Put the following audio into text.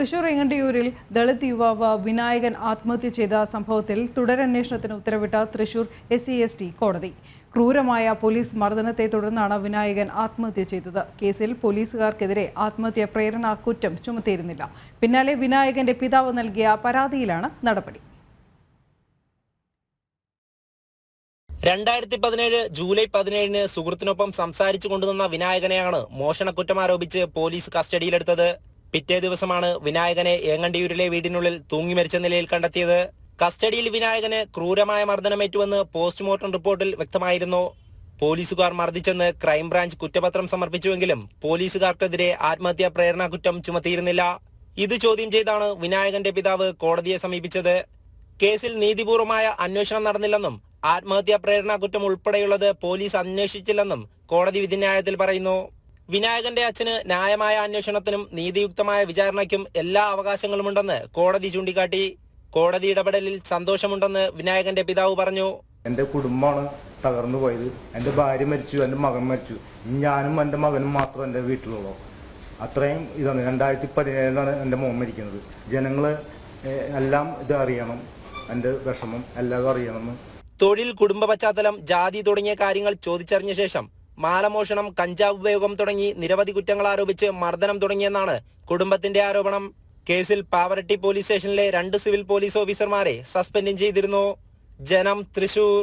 തൃശൂർ ഇങ്ങണ്ടിയൂരിൽ ദളിത് യുവാവ് വിനായകൻ ആത്മഹത്യ ചെയ്ത സംഭവത്തിൽ തുടരന്വേഷണത്തിന് ഉത്തരവിട്ട തൃശൂർ SC/ST കോടതി. ക്രൂരമായ പോലീസ് മർദ്ദനത്തെ തുടർന്നാണ് വിനായകൻ ആത്മഹത്യ ചെയ്തത്. കേസിൽ പോലീസുകാർക്കെതിരെ ആത്മഹത്യ പ്രേരണ കുറ്റം ചുമത്തിയിരുന്നില്ല. പിന്നാലെ വിനായകന്റെ പിതാവ് നൽകിയ പരാതിയിലാണ് നടപടി. 2017 ജൂലൈ 17 സുഹൃത്തിനൊപ്പം സംസാരിച്ചു കൊണ്ടുവന്ന വിനായകനെയാണ് മോഷണക്കുറ്റം ആരോപിച്ച് പോലീസ് കസ്റ്റഡിയിലെടുത്തത്. പിറ്റേ ദിവസമാണ് വിനായകനെ ഏങ്ങണ്ടിയൂരിലെ വീടിനുള്ളിൽ തൂങ്ങി മരിച്ച നിലയിൽ കണ്ടെത്തിയത്. കസ്റ്റഡിയിൽ വിനായകന് ക്രൂരമായ മർദ്ദനമേറ്റുവെന്ന് പോസ്റ്റ്മോർട്ടം റിപ്പോർട്ടിൽ വ്യക്തമായിരുന്നു. പോലീസുകാർ മർദ്ദിച്ചെന്ന് ക്രൈംബ്രാഞ്ച് കുറ്റപത്രം സമർപ്പിച്ചുവെങ്കിലും പോലീസുകാർക്കെതിരെ ആത്മഹത്യാ പ്രേരണ കുറ്റം ചുമത്തിയിരുന്നില്ല. ഇത് ചോദ്യം ചെയ്താണ് വിനായകന്റെ പിതാവ് കോടതിയെ സമീപിച്ചത്. കേസിൽ നീതിപൂർവമായ അന്വേഷണം നടന്നില്ലെന്നും ആത്മഹത്യാ പ്രേരണ കുറ്റം ഉൾപ്പെടെയുള്ളത് പോലീസ് അന്വേഷിച്ചില്ലെന്നും കോടതി വിധിന്യായത്തിൽ പറയുന്നു. വിനായകന്റെ അച്ഛന് ന്യായമായ അന്വേഷണത്തിനും നീതിയുക്തമായ വിചാരണയ്ക്കും എല്ലാ അവകാശങ്ങളുമുണ്ടെന്ന് കോടതി ചൂണ്ടിക്കാട്ടി. കോടതി ഇടപെടലിൽ സന്തോഷമുണ്ടെന്ന് വിനായകന്റെ പിതാവ് പറഞ്ഞു. എൻ്റെ കുടുംബമാണ് തകർന്നു പോയത്. എൻ്റെ ഭാര്യ മരിച്ചു, എൻ്റെ മകൻ മരിച്ചു. ഞാനും എൻ്റെ മകനും മാത്രം എൻ്റെ വീട്ടിലുള്ളൂ. അത്രയും ഇതാണ്. 2017 എൻ്റെ മോൻ മരിക്കുന്നത്. ജനങ്ങൾ എല്ലാം ഇത് അറിയണം, എൻ്റെ വിഷമം എല്ലാവരും അറിയണമെന്ന്. തൊഴിൽ, കുടുംബ പശ്ചാത്തലം, ജാതി തുടങ്ങിയ കാര്യങ്ങൾ ചോദിച്ചറിഞ്ഞ ശേഷം മാലമോഷണം, കഞ്ചാവ് ഉപയോഗം തുടങ്ങി നിരവധി കുറ്റങ്ങൾ ആരോപിച്ച് മർദ്ദനം തുടങ്ങിയെന്നാണ് കുടുംബത്തിന്റെ ആരോപണം. കേസിൽ പാവറട്ടി പോലീസ് സ്റ്റേഷനിലെ 2 സിവിൽ പോലീസ് ഓഫീസർമാരെ സസ്പെൻഡ് ചെയ്തിരുന്നു. ജനം, തൃശൂർ.